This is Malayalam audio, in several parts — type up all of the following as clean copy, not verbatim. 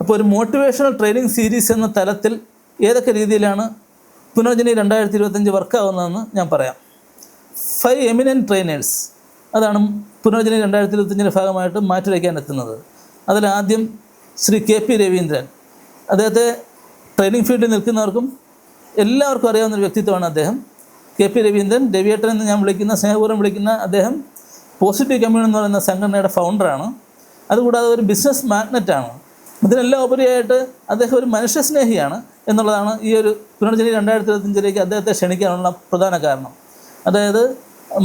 അപ്പോൾ ഒരു മോട്ടിവേഷണൽ ട്രെയിനിങ് സീരീസ് എന്ന തലത്തിൽ ഏതൊക്കെ രീതിയിലാണ് പുനർജനി 2025 വർക്കാവുന്നതെന്ന് ഞാൻ പറയാം. 5 എമിനൻറ്റ് ട്രെയിനേഴ്സ്, അതാണ് പുനർജനി 2025 ഭാഗമായിട്ട് മാറ്റിവയ്ക്കാൻ എത്തുന്നത്. അതിലാദ്യം ശ്രീ KP രവീന്ദ്രൻ. അദ്ദേഹത്തെ ട്രെയിനിങ് ഫീൽഡിൽ നിൽക്കുന്നവർക്കും എല്ലാവർക്കും അറിയാവുന്നൊരു വ്യക്തിത്വമാണ് അദ്ദേഹം. KP രവീന്ദ്രൻ, രവിയേട്ടൻ എന്ന് ഞാൻ വിളിക്കുന്ന, സ്നേഹപൂർവ്വം വിളിക്കുന്ന അദ്ദേഹം പോസിറ്റീവ് കമ്മ്യൂൺ എന്ന് പറയുന്ന സംഘടനയുടെ ഫൗണ്ടറാണ്. അതുകൂടാതെ ഒരു ബിസിനസ് മാഗ്നറ്റാണ്. ഇതിനെല്ലാം ഉപരിയായിട്ട് അദ്ദേഹം ഒരു മനുഷ്യസ്നേഹിയാണ് എന്നുള്ളതാണ് ഈ ഒരു പുനർജനി 2025 അദ്ദേഹത്തെ ക്ഷണിക്കാനുള്ള പ്രധാന കാരണം. അതായത്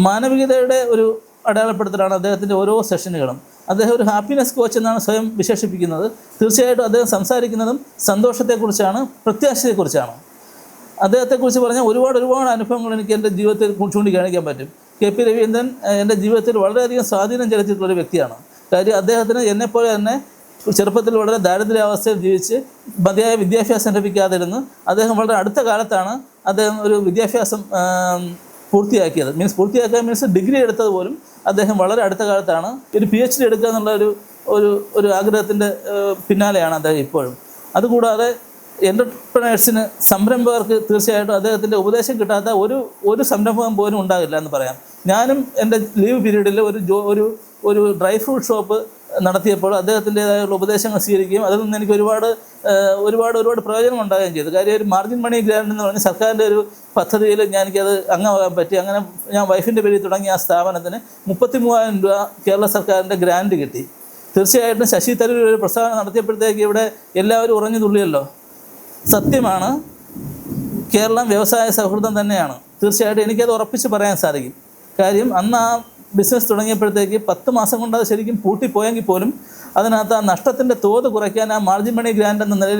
മാനവികതയുടെ ഒരു അടയാളപ്പെടുത്തലാണ് അദ്ദേഹത്തിൻ്റെ ഓരോ സെഷനുകളും. അദ്ദേഹം ഒരു ഹാപ്പിനെസ് കോച്ച് എന്നാണ് സ്വയം വിശേഷിപ്പിക്കുന്നത്. തീർച്ചയായിട്ടും അദ്ദേഹം സംസാരിക്കുന്നതും സന്തോഷത്തെക്കുറിച്ചാണ്, പ്രത്യാശയെക്കുറിച്ചാണ്. അദ്ദേഹത്തെക്കുറിച്ച് പറഞ്ഞാൽ ഒരുപാട് അനുഭവങ്ങൾ എനിക്ക് എൻ്റെ ജീവിതത്തിൽ ചൂണ്ടിക്കാണിക്കാൻ പറ്റും. KP രവീന്ദ്രൻ എൻ്റെ ജീവിതത്തിൽ വളരെയധികം സ്വാധീനം ചെലുത്തിയിട്ടുള്ളൊരു വ്യക്തിയാണ്. കാര്യം അദ്ദേഹത്തിന് എന്നെപ്പോലെ തന്നെ ചെറുപ്പത്തിൽ വളരെ ദാരിദ്ര്യാവസ്ഥയിൽ ജീവിച്ച് മതിയായ വിദ്യാഭ്യാസം ലഭിക്കാതിരുന്ന് അദ്ദേഹം വളരെ അടുത്ത കാലത്താണ് അദ്ദേഹം ഒരു വിദ്യാഭ്യാസം പൂർത്തിയാക്കിയത്. മീൻസ് ഡിഗ്രി എടുത്തത് പോലും അദ്ദേഹം വളരെ അടുത്ത കാലത്താണ്. ഒരു PhD എടുക്കുക എന്നുള്ള ഒരു ആഗ്രഹത്തിൻ്റെ പിന്നാലെയാണ് അദ്ദേഹം ഇപ്പോഴും. അതുകൂടാതെ എൻ്റർപ്രണേഴ്സിന്, സംരംഭകർക്ക് തീർച്ചയായിട്ടും അദ്ദേഹത്തിൻ്റെ ഉപദേശം കിട്ടാത്ത ഒരു സംരംഭം പോലും ഉണ്ടാകില്ല എന്ന് പറയാം. ഞാനും എൻ്റെ ലീവ് പീരീഡിൽ ഒരു ഡ്രൈ ഫ്രൂട്ട് ഷോപ്പ് നടത്തിയപ്പോൾ അദ്ദേഹത്തിൻ്റേതായുള്ള ഉപദേശങ്ങൾ സ്വീകരിക്കുകയും അതിൽ നിന്ന് എനിക്ക് ഒരുപാട് പ്രയോജനം ഉണ്ടാകുകയും ചെയ്തു. കാര്യം ഒരു മാർജിൻ മണി ഗ്രാൻഡ് എന്ന് പറഞ്ഞ് സർക്കാരിൻ്റെ ഒരു പദ്ധതിയിൽ എനിക്കത് അംഗമാകാൻ പറ്റി. അങ്ങനെ ഞാൻ വൈഫിൻ്റെ പേരിൽ തുടങ്ങിയ ആ സ്ഥാപനത്തിന് 33,000 രൂപ കേരള സർക്കാരിൻ്റെ ഗ്രാൻഡ് കിട്ടി. തീർച്ചയായിട്ടും ശശി തരൂർ ഒരു പ്രസ്താവന നടത്തിയപ്പോഴത്തേക്ക് ഇവിടെ എല്ലാവരും ഉറഞ്ഞു തുള്ളിയല്ലോ. സത്യമാണ്, കേരളം വ്യവസായ സൗഹൃദം തന്നെയാണ്. തീർച്ചയായിട്ടും എനിക്കത് ഉറപ്പിച്ച് പറയാൻ സാധിക്കും. കാര്യം അന്ന് ആ ബിസിനസ് തുടങ്ങിയപ്പോഴത്തേക്ക് 10 മാസം കൊണ്ട് അത് ശരിക്കും പൂട്ടിപ്പോയെങ്കിൽ പോലും അതിനകത്ത് ആ നഷ്ടത്തിൻ്റെ തോത് കുറയ്ക്കാൻ ആ മാർജിൻ മണി ഗ്രാൻഡ് എന്ന നിലയിൽ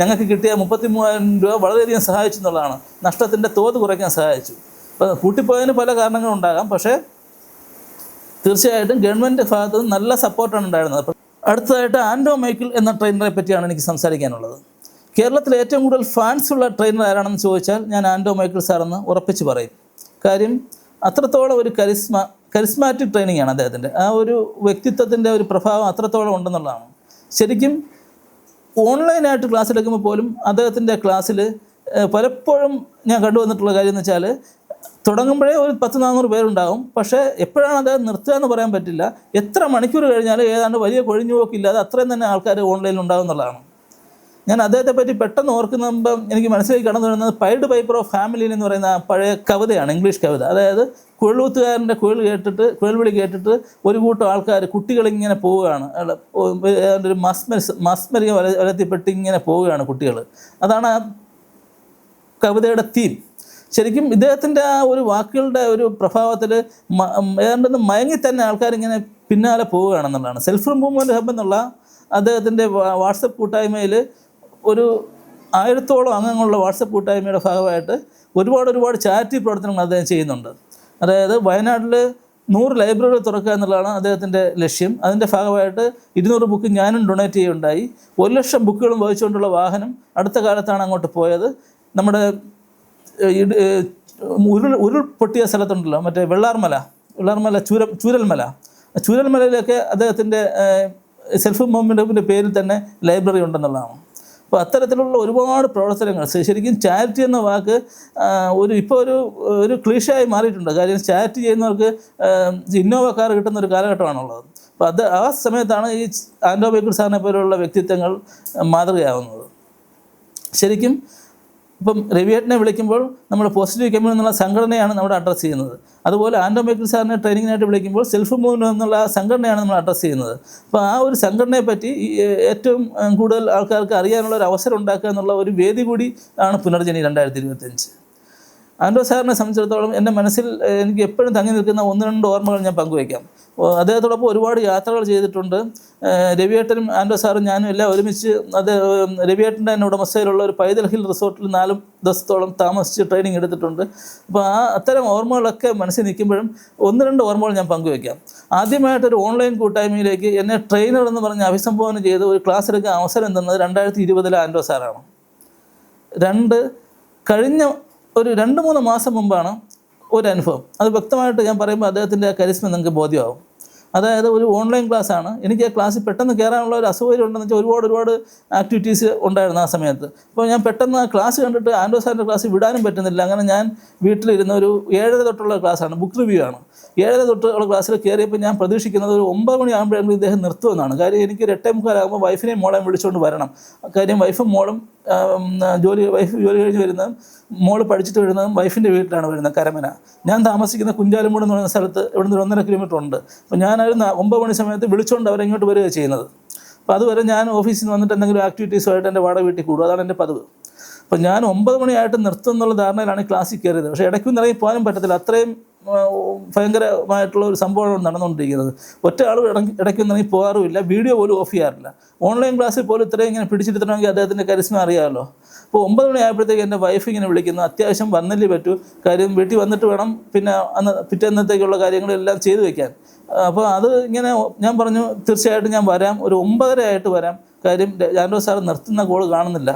ഞങ്ങൾക്ക് കിട്ടിയ 33,000 രൂപ വളരെയധികം സഹായിച്ചു എന്നുള്ളതാണ്. നഷ്ടത്തിൻ്റെ തോത് കുറയ്ക്കാൻ സഹായിച്ചു. അപ്പോൾ പൂട്ടിപ്പോയതിന് പല കാരണങ്ങളുണ്ടാകാം. പക്ഷേ തീർച്ചയായിട്ടും ഗവൺമെൻറ് ഭാഗത്ത് നിന്ന് നല്ല സപ്പോർട്ടാണ് ഉണ്ടായിരുന്നത്. അടുത്തതായിട്ട് ആൻഡോ മൈക്കിൾ എന്ന ട്രെയിനറെ പറ്റിയാണ് എനിക്ക് സംസാരിക്കാനുള്ളത്. കേരളത്തിൽ ഏറ്റവും കൂടുതൽ ഫാൻസുള്ള ട്രെയിനർ ആരാണെന്ന് ചോദിച്ചാൽ ഞാൻ ആൻഡോ മൈക്കിൾ സാറെന്ന് ഉറപ്പിച്ച് പറയും. കാര്യം അത്രത്തോളം ഒരു കരിസ്മാറ്റിക് ട്രെയിനിങ് ആണ് അദ്ദേഹത്തിൻ്റെ. ആ ഒരു വ്യക്തിത്വത്തിൻ്റെ ഒരു പ്രഭാവം അത്രത്തോളം ഉണ്ടെന്നുള്ളതാണ്. ശരിക്കും ഓൺലൈനായിട്ട് ക്ലാസ് എടുക്കുമ്പോൾ പോലും അദ്ദേഹത്തിൻ്റെ ക്ലാസ്സിൽ പലപ്പോഴും ഞാൻ കണ്ടുവന്നിട്ടുള്ള കാര്യം എന്ന് വെച്ചാൽ തുടങ്ങുമ്പോഴേ ഒരു 100-400 പേരുണ്ടാകും. പക്ഷേ എപ്പോഴാണ് അദ്ദേഹം നിർത്തുക എന്ന് പറയാൻ പറ്റില്ല. എത്ര മണിക്കൂർ കഴിഞ്ഞാലും ഏതാണ്ട് വലിയ കൊഴിഞ്ഞുപോക്കില്ലാതെ അത്രയും തന്നെ ആൾക്കാർ ഓൺലൈനിൽ ഉണ്ടാകും എന്നുള്ളതാണ്. ഞാൻ അദ്ദേഹത്തെ പറ്റി പെട്ടെന്ന് ഓർക്കുമ്പം എനിക്ക് മനസ്സിലേക്ക് കടന്നു വരുന്നത് പൈഡ് പൈപ്പർ ഓഫ് ഫാമിലിൻ എന്ന് പറയുന്ന പഴയ കവിതയാണ്, ഇംഗ്ലീഷ് കവിത. അതായത് കുഴലൂത്തുകാരൻ്റെ കുഴൽ വിളി കേട്ടിട്ട് ഒരു കൂട്ടം ആൾക്കാർ, കുട്ടികളിങ്ങനെ പോവുകയാണ്, ഒരു മസ്മരിക വലത്തിപ്പെട്ട് ഇങ്ങനെ പോവുകയാണ് കുട്ടികൾ. അതാണ് ആ കവിതയുടെ തീം. ശരിക്കും ഇദ്ദേഹത്തിൻ്റെ ആ ഒരു വാക്കുകളുടെ ഒരു പ്രഭാവത്തിൽ ഏതാണ്ടെന്ന് മയങ്ങി തന്നെ ആൾക്കാരിങ്ങനെ പിന്നാലെ പോവുകയാണെന്നുള്ളതാണ്. സെൽഫ് ഇംപ്രൂവ്മെൻറ്റ് ഹബ് എന്നുള്ള അദ്ദേഹത്തിൻ്റെ വാട്സപ്പ് കൂട്ടായ്മയിൽ ഒരു 1000-ഓളം അംഗങ്ങളുള്ള വാട്സപ്പ് കൂട്ടായ്മയുടെ ഭാഗമായിട്ട് ഒരുപാട് ചാരിറ്റി പ്രവർത്തനങ്ങൾ അദ്ദേഹം ചെയ്യുന്നുണ്ട്. അതായത് വയനാട്ടിൽ 100 ലൈബ്രറി തുറക്കുക എന്നുള്ളതാണ് അദ്ദേഹത്തിൻ്റെ ലക്ഷ്യം. അതിൻ്റെ ഭാഗമായിട്ട് 200 ബുക്ക് ഞാനും ഡൊണേറ്റ് ചെയ്യുകയുണ്ടായി. 1,00,000 ബുക്കുകളും വഹിച്ചുകൊണ്ടുള്ള വാഹനം അടുത്ത കാലത്താണ് അങ്ങോട്ട് പോയത്. നമ്മുടെ ഉരുൾപൊട്ടിയ സ്ഥലത്തുണ്ടല്ലോ, മറ്റേ വെള്ളാർമല ചൂരൽമലയിലൊക്കെ അദ്ദേഹത്തിൻ്റെ സെൽഫ് മൂവ്മെൻറ്റിൻ്റെ പേരിൽ തന്നെ ലൈബ്രറി ഉണ്ടെന്നുള്ളതാണ്. അപ്പോൾ അത്തരത്തിലുള്ള ഒരുപാട് പ്രവർത്തനങ്ങൾ, ശരിക്കും ചാരിറ്റി എന്ന വാക്ക് ഇപ്പോൾ ഒരു ക്ലീഷയായി മാറിയിട്ടുണ്ട്. കാര്യം ചാരിറ്റി ചെയ്യുന്നവർക്ക് ഇന്നോവ കാർ കിട്ടുന്ന ഒരു കാലഘട്ടമാണുള്ളത്. അപ്പോൾ ആ സമയത്താണ് ഈ ആൻഡോ മൈക്കിൾ സാറിനെ പോലെയുള്ള വ്യക്തിത്വങ്ങൾ മാതൃകയാവുന്നത്. ശരിക്കും ഇപ്പം രവിയേട്ടനെ വിളിക്കുമ്പോൾ നമ്മൾ പോസിറ്റീവ് കമ്മ്യൂൺ എന്നുള്ള സംഘടനയാണ് നമ്മൾ അഡ്രസ്സ് ചെയ്യുന്നത്. അതുപോലെ ആൻഡോ മൈക്കിൾ സാറിനെ ട്രെയിനിങ്ങിനായിട്ട് വിളിക്കുമ്പോൾ സെൽഫ് മൂവ്മെൻറ്റ് എന്നുള്ള സംഘടനയാണ് നമ്മൾ അഡ്രസ്സ് ചെയ്യുന്നത്. അപ്പോൾ ആ ഒരു സംഘടനയെ പറ്റി ഏറ്റവും കൂടുതൽ ആൾക്കാർക്ക് അറിയാനുള്ള ഒരു അവസരം ഉണ്ടാക്കുക എന്നുള്ള ഒരു വേദി കൂടി ആണ് പുനർജനി 2025. ആൻഡോ സാറിനെ സംബന്ധിച്ചിടത്തോളം എൻ്റെ മനസ്സിൽ എനിക്ക് എപ്പോഴും തങ്ങി നിൽക്കുന്ന 1-2 ഓർമ്മകൾ ഞാൻ പങ്കുവയ്ക്കാം. അദ്ദേഹത്തോടൊപ്പം ഒരുപാട് യാത്രകൾ ചെയ്തിട്ടുണ്ട്. രവിയേട്ടനും ആൻഡോ സാറും ഞാനും എല്ലാം ഒരുമിച്ച് രവിയേട്ടൻ്റെ തന്നെ ഉടമസ്ഥയിലുള്ള ഒരു പൈതൽ ഹിൽ റിസോർട്ടിൽ 4 ദിവസത്തോളം താമസിച്ച് ട്രെയിനിങ് എടുത്തിട്ടുണ്ട്. അപ്പോൾ അത്തരം ഓർമ്മകളൊക്കെ മനസ്സിൽ നിൽക്കുമ്പോഴും 1-2 ഓർമ്മകൾ ഞാൻ പങ്കുവയ്ക്കാം. ആദ്യമായിട്ടൊരു ഓൺലൈൻ കൂട്ടായ്മയിലേക്ക് എന്നെ ട്രെയിനർ എന്ന് പറഞ്ഞ് അഭിസംബോധന ചെയ്ത് ഒരു ക്ലാസ് എടുക്കാൻ അവസരം തന്നത് 2020 ആൻഡോ സാറാണ്. കഴിഞ്ഞ ഒരു 2-3 മാസം മുമ്പാണ് ഒരു അനുഭവം. അത് വ്യക്തമായിട്ട് ഞാൻ പറയുമ്പോൾ അദ്ദേഹത്തിൻ്റെ കരിസ്മ നിങ്ങൾക്ക് ബോധ്യമാകും. അതായത് ഒരു ഓൺലൈൻ ക്ലാസ്സാണ്. എനിക്ക് ആ ക്ലാസ്സിൽ പെട്ടെന്ന് കയറാനുള്ള ഒരു അസൗകര്യം ഉണ്ടെന്ന് വെച്ചാൽ ഒരുപാട് ആക്ടിവിറ്റീസ് ഉണ്ടായിരുന്നു ആ സമയത്ത്. അപ്പോൾ ഞാൻ പെട്ടെന്ന് ആ ക്ലാസ് കണ്ടിട്ട് ആൻഡ്രോ സാറിൻ്റെ ക്ലാസ് വിടാനും പറ്റുന്നില്ല. അങ്ങനെ ഞാൻ വീട്ടിലിരുന്ന ഒരു 7:30 തൊട്ടുള്ള ക്ലാസ്സാണ്, ബുക്ക് റിവ്യൂ ആണ്. 7:30 തൊട്ടുള്ള ക്ലാസ്സിൽ കയറിയപ്പോൾ ഞാൻ പ്രതീക്ഷിക്കുന്നത് ഒരു 9 മണിയാകുമ്പോഴെങ്കിലും ഇദ്ദേഹം നിർത്തുമെന്നാണ്. കാര്യം എനിക്ക് ഒരു 8:45 വൈഫിനെയും മോളെയും വിളിച്ചുകൊണ്ട് വരണം. കാര്യം വൈഫും മോളും വൈഫ് ജോലി കഴിഞ്ഞ് വരുന്നതും മോള് പഠിച്ചിട്ട് വരുന്നതും വൈഫിൻ്റെ വീട്ടിലാണ് വരുന്നത്, കരമന. ഞാൻ താമസിക്കുന്ന കുഞ്ചാലുംമൂട് എന്ന് പറയുന്ന സ്ഥലത്ത് ഇവിടുന്ന് 1.5 കിലോമീറ്റർ ഉണ്ട്. അപ്പോൾ ഞാനൊരു 9 മണി സമയത്ത് വിളിച്ചുകൊണ്ട് അവരെ ഇങ്ങോട്ട് വരികയാണ് ചെയ്യുന്നത്. അപ്പോൾ അതുവരെ ഞാൻ ഓഫീസിൽ നിന്ന് വന്നിട്ട് എന്തെങ്കിലും ആക്ടിവിറ്റീസുമായിട്ട് എൻ്റെ വാടക വീട്ടിൽ കൂടും, അതാണ് എൻ്റെ പതിവ്. അപ്പോൾ ഞാൻ 9 മണിയായിട്ട് നിർത്തും എന്നുള്ള ധാരണയിലാണ് ഈ ക്ലാസ്സിൽ കയറിയത്. പക്ഷേ ഇടയ്ക്കൊന്നും ഇറങ്ങി പോകാനും പറ്റത്തില്ല, അത്രയും ഭയങ്കരമായിട്ടുള്ള ഒരു സംഭവമാണ് നടന്നുകൊണ്ടിരിക്കുന്നത്. ഒറ്റ ആളും ഇടയ്ക്കൊന്നും ഇറങ്ങി പോകാറുമില്ല, വീഡിയോ പോലും ഓഫ് ചെയ്യാറില്ല. ഓൺലൈൻ ക്ലാസ്സിൽ പോലും ഇത്രയും ഇങ്ങനെ പിടിച്ചിരുത്തണമെങ്കിൽ അദ്ദേഹത്തിൻ്റെ കരിസ്മ അറിയാമല്ലോ. അപ്പോൾ 9 മണിയായപ്പോഴത്തേക്ക് എൻ്റെ വൈഫ് ഇങ്ങനെ വിളിക്കുന്നു, അത്യാവശ്യം വന്നല്ലേ പറ്റൂ, കാര്യം വീട്ടിൽ വന്നിട്ട് വേണം പിന്നെ പിറ്റേന്നത്തേക്കുള്ള കാര്യങ്ങളെല്ലാം ചെയ്തു വയ്ക്കാൻ. അപ്പോൾ അത് ഇങ്ങനെ ഞാൻ പറഞ്ഞു തീർച്ചയായിട്ടും ഞാൻ വരാം, ഒരു 9:30 ആയിട്ട് വരാം, കാര്യം ആൻഡ്രോ സാർ നിർത്തുന്ന കോൾ കാണുന്നില്ല.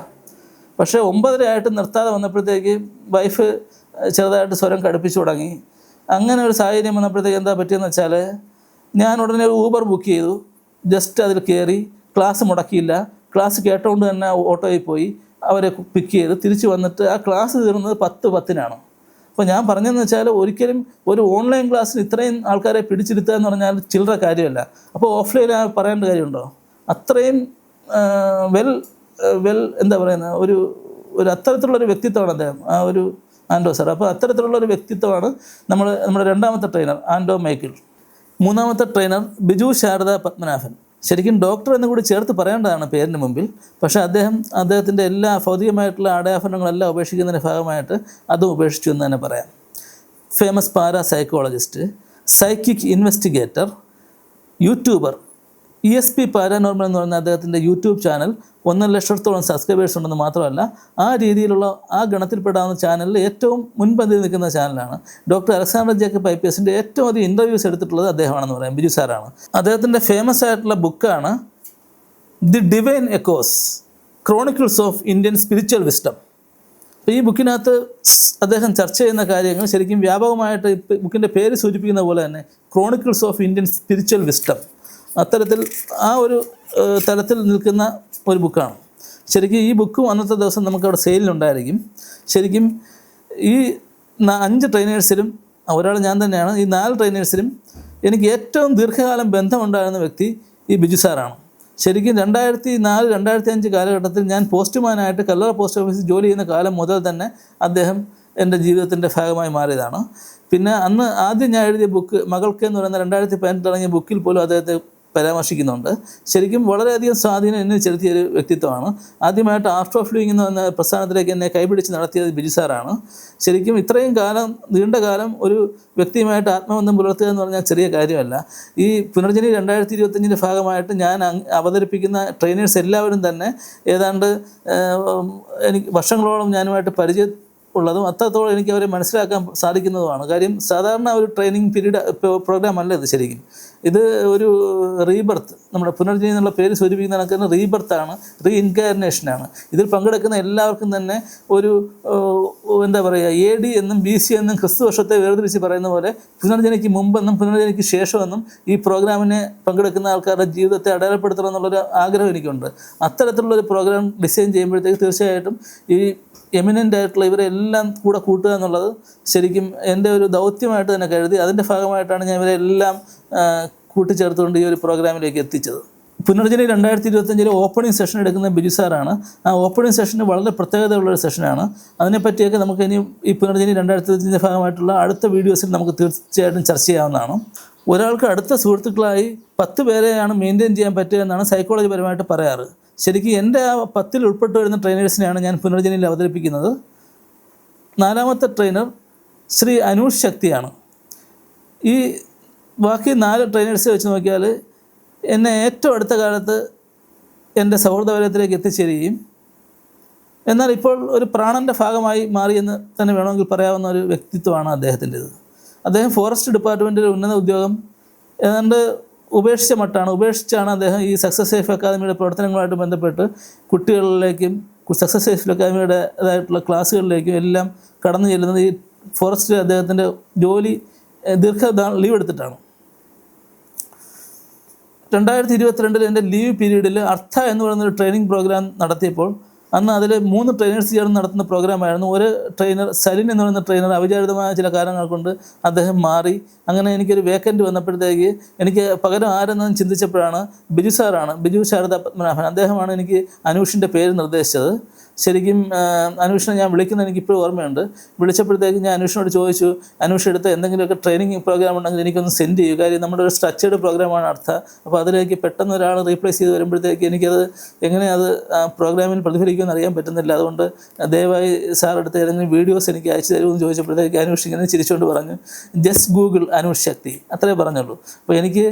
പക്ഷേ 9:30 ആയിട്ട് നിർത്താതെ വന്നപ്പോഴത്തേക്ക് വൈഫ് ചെറുതായിട്ട് സ്വരം കടുപ്പിച്ചു തുടങ്ങി. അങ്ങനെ ഒരു സാഹചര്യം വന്നപ്പോഴത്തേക്ക് എന്താ പറ്റിയെന്ന് വെച്ചാൽ ഞാൻ ഉടനെ ഒരു ഊബർ ബുക്ക് ചെയ്തു. ജസ്റ്റ് അതിൽ കയറി, ക്ലാസ് മുടക്കിയില്ല, ക്ലാസ് കേട്ടുകൊണ്ട് തന്നെ ഓട്ടോയിൽ പോയി അവരെ പിക്ക് ചെയ്ത് തിരിച്ച് വന്നിട്ട് ആ ക്ലാസ് തീർന്നത് 10:10-നാണ്. അപ്പോൾ ഞാൻ പറഞ്ഞതെന്ന് വെച്ചാൽ ഒരിക്കലും ഒരു ഓൺലൈൻ ക്ലാസ്സിന് ഇത്രയും ആൾക്കാരെ പിടിച്ചിരുത്തുക എന്ന് പറഞ്ഞാൽ ചില്ലറ കാര്യമല്ല. അപ്പോൾ ഓഫ്ലൈൻ പറയേണ്ട കാര്യമുണ്ടോ? അത്രയും വെൽ എന്താ പറയുന്നത്, ഒരു അത്തരത്തിലുള്ളൊരു വ്യക്തിത്വമാണ് അദ്ദേഹം, ആ ഒരു ആൻഡ്രോ സാർ. അപ്പോൾ അത്തരത്തിലുള്ളൊരു വ്യക്തിത്വമാണ് നമ്മുടെ രണ്ടാമത്തെ ട്രെയിനർ ആൻഡ്രോ മൈക്കിൾ. മൂന്നാമത്തെ ട്രെയിനർ ബിജു ശാരദ പത്മനാഭൻ. ശരിക്കും ഡോക്ടർ എന്ന് കൂടി ചേർത്ത് പറയേണ്ടതാണ് പേരിന് മുമ്പിൽ. പക്ഷേ അദ്ദേഹത്തിൻ്റെ എല്ലാ ഭൗതികമായിട്ടുള്ള ആടയാഭരണങ്ങളെല്ലാം ഉപേക്ഷിക്കുന്നതിൻ്റെ ഭാഗമായിട്ട് അതും ഉപേക്ഷിച്ചു എന്ന് തന്നെ പറയാം. Famous para psychologist, psychic investigator, YouTuber. ESP paranormal എന്ന് പറയുന്ന അദ്ദേഹത്തിൻ്റെ യൂട്യൂബ് ചാനൽ 1.5 ലക്ഷത്തോളം സബ്സ്ക്രൈബേഴ്സ് ഉണ്ടെന്ന് മാത്രമല്ല ആ രീതിയിലുള്ള ആ ഗണത്തിൽപ്പെടാവുന്ന ചാനലിൽ ഏറ്റവും മുൻപന്തിയിൽ നിൽക്കുന്ന ചാനലാണ്. ഡോക്ടർ അലക്സാണ്ടർ ജേക്കബ് IPSൻ്റെ ഏറ്റവും അധികം ഇൻ്റർവ്യൂസ് എടുത്തിട്ടുള്ളത് അദ്ദേഹമാണെന്ന് പറയാം, ബിജു സാറാണ്. അദ്ദേഹത്തിൻ്റെ ഫേമസ് ആയിട്ടുള്ള ബുക്കാണ് the divine echoes, chronicles of Indian spiritual wisdom. അപ്പോൾ ഈ ബുക്കിനകത്ത് അദ്ദേഹം ചർച്ച ചെയ്യുന്ന കാര്യങ്ങൾ ശരിക്കും വ്യാപകമായിട്ട് ബുക്കിൻ്റെ പേര് സൂചിപ്പിക്കുന്ന പോലെ തന്നെ chronicles of Indian spiritual wisdom, അത്തരത്തിൽ ആ ഒരു തലത്തിൽ നിൽക്കുന്ന ഒരു ബുക്കാണ്. ശരിക്കും ഈ ബുക്കും അന്നത്തെ ദിവസം നമുക്കവിടെ സെയിലിനുണ്ടായിരിക്കും. ശരിക്കും ഈ 5 ട്രെയിനേഴ്സിലും, ഒരാൾ ഞാൻ തന്നെയാണ്, ഈ 4 ട്രെയിനേഴ്സിലും എനിക്ക് ഏറ്റവും ദീർഘകാലം ബന്ധമുണ്ടായിരുന്ന വ്യക്തി ഈ ബിജു സാറാണ്. ശരിക്കും 2004-2005 കാലഘട്ടത്തിൽ ഞാൻ പോസ്റ്റ്മാനായിട്ട് കല്ലറ പോസ്റ്റ് ഓഫീസിൽ ജോലി ചെയ്യുന്ന കാലം മുതൽ തന്നെ അദ്ദേഹം എൻ്റെ ജീവിതത്തിൻ്റെ ഭാഗമായി മാറിയതാണ്. പിന്നെ അന്ന് ആദ്യം ഞാൻ എഴുതിയ ബുക്ക് മകൾക്ക് എന്ന് പറയുന്ന 2018 ഇറങ്ങിയ ബുക്കിൽ പോലും അദ്ദേഹത്തെ പരാമർശിക്കുന്നുണ്ട്. ശരിക്കും വളരെയധികം സ്വാധീനം എന്നെ ചെലുത്തിയൊരു വ്യക്തിത്വമാണ്. ആദ്യമായിട്ട് ആർട്ട് ഓഫ് ലിവിംഗ് എന്ന് പറയുന്ന പ്രസ്ഥാനത്തിലേക്ക് എന്നെ കൈപിടിച്ച് നടത്തിയത് ബിജു സാറാണ്. ശരിക്കും ഇത്രയും കാലം, നീണ്ട കാലം ഒരു വ്യക്തിയുമായിട്ട് ആത്മബന്ധം പുലർത്തുക എന്ന് പറഞ്ഞാൽ ചെറിയ കാര്യമല്ല. ഈ പുനർജനി 2025-ൻ്റെ ഭാഗമായിട്ട് ഞാൻ അവതരിപ്പിക്കുന്ന ട്രെയിനേഴ്സ് എല്ലാവരും തന്നെ ഏതാണ്ട് എനിക്ക് വർഷങ്ങളോളം ഞാനുമായിട്ട് ഉള്ളതും അത്രത്തോളം എനിക്ക് അവരെ മനസ്സിലാക്കാൻ സാധിക്കുന്നതുമാണ്. കാര്യം സാധാരണ ഒരു ട്രെയിനിങ് പീരീഡ് പ്രോഗ്രാം അല്ല ഇത്. ശരിക്കും ഇത് ഒരു റീബർത്ത്, നമ്മുടെ പുനർജനി എന്നുള്ള പേര് സൂചിപ്പിക്കുന്ന കണക്കിന് റീബർത്താണ്, റീഇൻകാർനേഷനാണ്. ഇതിൽ പങ്കെടുക്കുന്ന എല്ലാവർക്കും തന്നെ ഒരു എന്താ പറയുക, AD എന്നും BC എന്നും ക്രിസ്തു വർഷത്തെ വേർതിരിച്ച് പറയുന്ന പോലെ പുനർജനിക്ക് മുമ്പെന്നും പുനർജനിക്ക് ശേഷമെന്നും ഈ പ്രോഗ്രാമിനെ പങ്കെടുക്കുന്ന ആൾക്കാരുടെ ജീവിതത്തെ അടയാളപ്പെടുത്തണം എന്നുള്ളൊരു ആഗ്രഹം എനിക്കുണ്ട്. അത്തരത്തിലുള്ളൊരു പ്രോഗ്രാം ഡിസൈൻ ചെയ്യുമ്പോഴത്തേക്ക് തീർച്ചയായിട്ടും ഈ എമിനൻ്റ് ആയിട്ടുള്ള ഇവരെല്ലാം കൂടെ കൂട്ടുക എന്നുള്ളത് ശരിക്കും എൻ്റെ ഒരു ദൗത്യമായിട്ട് തന്നെ കരുതി അതിൻ്റെ ഭാഗമായിട്ടാണ് ഞാൻ ഇവരെല്ലാം കൂട്ടിച്ചേർത്തുകൊണ്ട് ഈ ഒരു പ്രോഗ്രാമിലേക്ക് എത്തിച്ചത്. പുനർജനി 2025 ഓപ്പണിംഗ് സെഷൻ എടുക്കുന്ന ബിജു സാറാണ്. ആ ഓപ്പണിംഗ് സെഷന് വളരെ പ്രത്യേകതയുള്ളൊരു സെഷനാണ്. അതിനെപ്പറ്റിയൊക്കെ നമുക്ക് ഇനി ഈ പുനർജനി 2025 ഭാഗമായിട്ടുള്ള അടുത്ത വീഡിയോസിൽ നമുക്ക് തീർച്ചയായിട്ടും ചർച്ച ചെയ്യാവുന്നതാണ്. ഒരാൾക്ക് അടുത്ത സുഹൃത്തുക്കളായി 10 പേരെയാണ് മെയിൻറ്റെയിൻ ചെയ്യാൻ പറ്റുക എന്നാണ് സൈക്കോളജി പരമായിട്ട് പറയാറ്. ശരിക്കും എൻ്റെ ആ 10-ൽ ഉൾപ്പെട്ട് വരുന്ന ട്രെയിനേഴ്സിനെയാണ് ഞാൻ പുനർജനിയിൽ അവതരിപ്പിക്കുന്നത്. 4ാമത്തെ ട്രെയിനർ ശ്രീ അനൂഷ് ശക്തിയാണ്. ഈ ബാക്കി 4 ട്രെയിനേഴ്സ് വെച്ച് നോക്കിയാൽ എന്നെ ഏറ്റവും അടുത്ത കാലത്ത് എൻ്റെ സൗഹൃദവലയത്തിലേക്ക് എത്തിച്ചേരുകയും എന്നാൽ ഇപ്പോൾ ഒരു പ്രാണൻ്റെ ഭാഗമായി മാറിയെന്ന് തന്നെ വേണമെങ്കിൽ പറയാവുന്ന ഒരു വ്യക്തിത്വമാണ് അദ്ദേഹത്തിൻ്റേത്. അദ്ദേഹം ഫോറസ്റ്റ് ഡിപ്പാർട്ട്മെൻറ്റിലെ ഉന്നത ഉദ്യോഗം ഏതാണ്ട് ഉപേക്ഷിച്ചാണ് അദ്ദേഹം ഈ സക്സസ് സേഫ് അക്കാദമിയുടെ പ്രവർത്തനങ്ങളുമായിട്ട് ബന്ധപ്പെട്ട് കുട്ടികളിലേക്കും സക്സസ് സേഫ് അക്കാദമിയുടേതായിട്ടുള്ള ക്ലാസ്സുകളിലേക്കും എല്ലാം കടന്നു ചെല്ലുന്നത് ഈ ഫോറസ്റ്റിൽ അദ്ദേഹത്തിൻ്റെ ജോലി ലീവ് എടുത്തിട്ടാണ്. 2022 എൻ്റെ ലീവ് പീരീഡിൽ അർത്ഥ എന്ന് പറയുന്നൊരു ട്രെയിനിങ് പ്രോഗ്രാം നടത്തിയപ്പോൾ അന്ന് അതിൽ 3 ട്രെയിനേഴ്സ് ചേർന്ന് നടത്തുന്ന പ്രോഗ്രാമായിരുന്നു. ഒരു ട്രെയിനർ സലിൻ എന്ന് പറയുന്ന ട്രെയിനർ അവിചാരിതമായ ചില കാരണങ്ങൾ കൊണ്ട് അദ്ദേഹം മാറി. അങ്ങനെ എനിക്കൊരു വേക്കൻറ്റ് വന്നപ്പോഴത്തേക്ക് എനിക്ക് പകരം ആരെന്ന് ചിന്തിച്ചപ്പോഴാണ് ബിജു ശാരദ പത്മനാഭൻ. അദ്ദേഹമാണ് എനിക്ക് അനൂഷിൻ്റെ പേര് നിർദ്ദേശിച്ചത്. ശരിക്കും അനൂഷിനെ ഞാൻ വിളിക്കുന്നത് എനിക്കിപ്പോഴും ഓർമ്മയുണ്ട്. വിളിച്ചപ്പോഴത്തേക്ക് ഞാൻ അനൂഷിനോട് ചോദിച്ചു, അനൂഷ് എടുത്ത് എന്തെങ്കിലുമൊക്കെ ട്രെയിനിങ് പ്രോഗ്രാം ഉണ്ടെങ്കിൽ എനിക്കൊന്ന് സെൻഡ് ചെയ്യൂ. കാര്യം നമ്മുടെ ഒരു സ്ട്രക്ചേർഡ് പ്രോഗ്രാമാണ് അർത്ഥ. അപ്പോൾ അതിലേക്ക് പെട്ടെന്ന് ഒരാൾ റീപ്ലേസ് ചെയ്ത് വരുമ്പോഴത്തേക്ക് എനിക്കത് എങ്ങനെ അത് പ്രോഗ്രാമിൽ പ്രതിഫലിക്കുമെന്ന് അറിയാൻ പറ്റുന്നില്ല. അതുകൊണ്ട് ദയവായി സാർ എടുത്ത് ഏതെങ്കിലും വീഡിയോസ് എനിക്ക് അയച്ചു തരുമെന്ന് ചോദിച്ചപ്പോഴത്തേക്ക് അനൂഷ് ഇങ്ങനെ ചിരിച്ചുകൊണ്ട് പറഞ്ഞു, ജസ്റ്റ് ഗൂഗിൾ അനൂഷ് ശക്തി, അത്രേ പറഞ്ഞുള്ളൂ. അപ്പോൾ എനിക്ക്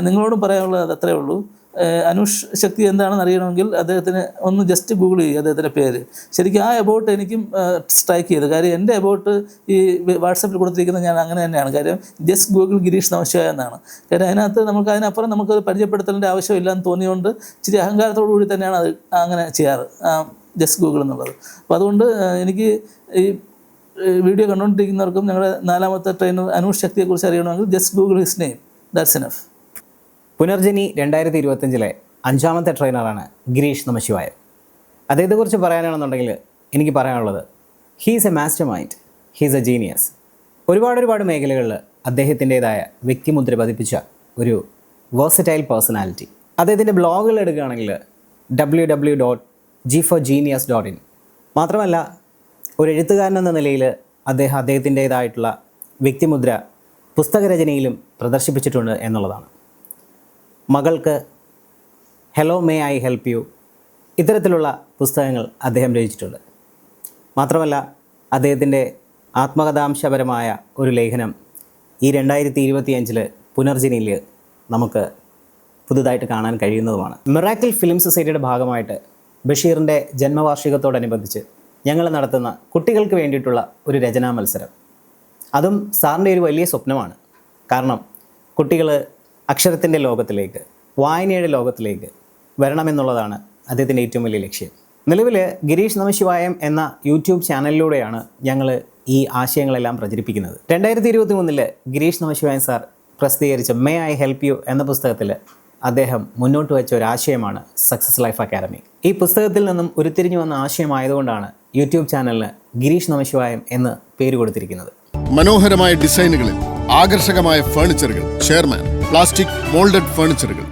നിങ്ങളോടും പറയാനുള്ളത് അത് അത്രേ ഉള്ളൂ. അനൂഷ് ശക്തി എന്താണെന്ന് അറിയണമെങ്കിൽ അദ്ദേഹത്തിന് ഒന്ന് ജസ്റ്റ് ഗൂഗിൾ ചെയ്യുക അദ്ദേഹത്തിൻ്റെ പേര്. ശരിക്കും ആ എബൌട്ട് എനിക്കും സ്ട്രൈക്ക് ചെയ്തു. കാര്യം എൻ്റെ എബൌട്ട് ഈ വാട്സപ്പിൽ കൊടുത്തിരിക്കുന്നത് ഞാൻ അങ്ങനെ തന്നെയാണ്. കാര്യം ജസ്റ്റ് ഗൂഗിൾ ഗിരീഷ് നമശിവായ എന്നാണ്. കാര്യം അതിനകത്ത് നമുക്ക് അതിനപ്പുറം നമുക്കത് പരിചയപ്പെടുത്തേണ്ട ആവശ്യമില്ലെന്ന് തോന്നിയുകൊണ്ട് ഇച്ചിരി അഹങ്കാരത്തോടു കൂടി തന്നെയാണ് അത് അങ്ങനെ ചെയ്യാറ്, ജസ്റ്റ് ഗൂഗിൾ എന്നുള്ളത്. അപ്പോൾ അതുകൊണ്ട് എനിക്ക് ഈ വീഡിയോ കണ്ടുകൊണ്ടിരിക്കുന്നവർക്കും ഞങ്ങളുടെ 4ാമത്തെ ട്രെയിനർ അനൂഷ് ശക്തിയെക്കുറിച്ച് അറിയണമെങ്കിൽ just Google his name, that's enough. Punarjani 2025 5ാമത്തെ ട്രെയിനറാണ് ഗിരീഷ് നമശിവായ. അദ്ദേഹത്തെക്കുറിച്ച് പറയാനാണെന്നുണ്ടെങ്കിൽ എനിക്ക് പറയാനുള്ളത്, he's a mastermind, he's a genius. ഒരുപാട് മേഖലകളിൽ അദ്ദേഹത്തിൻ്റേതായ വ്യക്തിമുദ്ര പതിപ്പിച്ച ഒരു വേഴ്സറ്റൈൽ പേഴ്സണാലിറ്റി. അദ്ദേഹത്തിൻ്റെ ബ്ലോഗുകൾ എടുക്കുകയാണെങ്കിൽ www.g4genius.in. മാത്രമല്ല ഒരു എഴുത്തുകാരനെന്ന നിലയിൽ അദ്ദേഹത്തിൻ്റേതായിട്ടുള്ള വ്യക്തിമുദ്ര പുസ്തകരചനയിലും പ്രദർശിപ്പിച്ചിട്ടുണ്ട് എന്നുള്ളതാണ്. മകൾക്ക് hello may I help you ഇത്തരത്തിലുള്ള പുസ്തകങ്ങൾ അദ്ദേഹം രചിച്ചിട്ടുണ്ട്. മാത്രമല്ല അദ്ദേഹത്തിൻ്റെ ആത്മകഥാംശപരമായ ഒരു ലേഖനം ഈ 2025 പുനർജനിയിൽ നമുക്ക് പുതുതായിട്ട് കാണാൻ കഴിയുന്നതുമാണ്. മിറാക്കിൾ ഫിലിം സൊസൈറ്റിയുടെ ഭാഗമായിട്ട് ബഷീറിൻ്റെ ജന്മവാർഷികത്തോടനുബന്ധിച്ച് ഞങ്ങൾ നടത്തുന്ന കുട്ടികൾക്ക് വേണ്ടിയിട്ടുള്ള ഒരു രചനാ മത്സരം. അതും സാറിൻ്റെ ഒരു വലിയ സ്വപ്നമാണ്. കാരണം കുട്ടികൾ അക്ഷരത്തിൻ്റെ ലോകത്തിലേക്ക്, വായനയുടെ ലോകത്തിലേക്ക് വരണമെന്നുള്ളതാണ് അദ്ദേഹത്തിൻ്റെ ഏറ്റവും വലിയ ലക്ഷ്യം. നിലവിൽ ഗിരീഷ് നമശിവായം എന്ന യൂട്യൂബ് ചാനലിലൂടെയാണ് ഞങ്ങൾ ഈ ആശയങ്ങളെല്ലാം പ്രചരിപ്പിക്കുന്നത്. 2023 ഗിരീഷ് നമശിവായം സാർ പ്രസിദ്ധീകരിച്ച മേ ഐ ഹെൽപ്പ് യു എന്ന പുസ്തകത്തിൽ അദ്ദേഹം മുന്നോട്ട് വെച്ച ഒരു ആശയമാണ് സക്സസ് ലൈഫ് അക്കാദമി. ഈ പുസ്തകത്തിൽ നിന്നും ഉരുത്തിരിഞ്ഞു വന്ന ആശയമായതുകൊണ്ടാണ് യൂട്യൂബ് ചാനലിന് ഗിരീഷ് നമശിവായം എന്ന് പേര് കൊടുത്തിരിക്കുന്നത്. മനോഹരമായ ഡിസൈനുകളിൽ ആകർഷകമായ ഫർണിച്ചറുകൾ, ചെയർമാൻ, പ്ലാസ്റ്റിക് മോൾഡഡ് ഫർണിച്ചറുകൾ,